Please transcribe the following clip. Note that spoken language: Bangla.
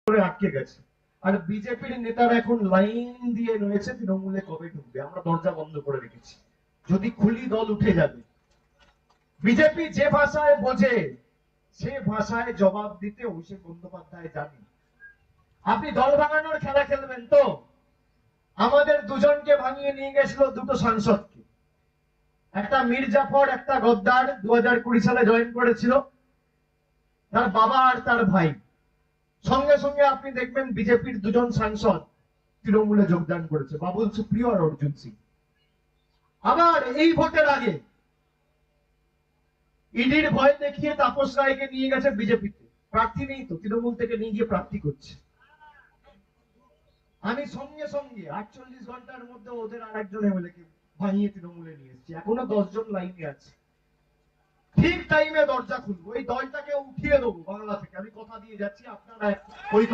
করে আটকে গেছে। আর বিজেপির নেতারা এখন লাইন দিয়ে রয়েছে তৃণমূলে কবে ঢুকবে, আমরা দরজা বন্ধ করে রেখেছি, যদি খুলি দল উঠে যাবে। বিজেপি যে ভাষায় বোঝে সে ভাষায় জবাব দিতে অভিষেক বন্দ্যোপাধ্যায় জানে। আপনি দল ভাঙানোর খেলা খেলবেন তো? আমাদের দুজনকে ভাঙিয়ে নিয়ে গেছিল দুটো সাংসদকে, একটা মীর জাফর একটা গদ্দার 2020 সালে জয়েন করেছিল, তার বাবা আর তার ভাই। সঙ্গে সঙ্গে আপনি দেখবেন বিজেপির দুজন সাংসদ তৃণমূলে যোগদান করেছে, বাবুল সুপ্রিয় আর অর্জুন সিং। আবার এই ভোটের আগে ইডির ভয় দেখিয়ে তাপস রায়কে নিয়ে গেছে বিজেপিতে, প্রার্থী নেই তো তৃণমূল থেকে নিয়ে গিয়ে প্রার্থী করছে। আমি সঙ্গে সঙ্গে 48 ঘন্টার মধ্যে ওদের আর একজন এমএলএকে ভাঙিয়ে তৃণমূলে নিয়ে এসেছি, এখনো 10 জন লাইনে আছে। ঠিক টাইমে দরজা খুলবো, এই দলটাকে উঠিয়ে দেবো বাংলা থেকে, আমি কথা দিয়ে যাচ্ছি। আপনারা ওই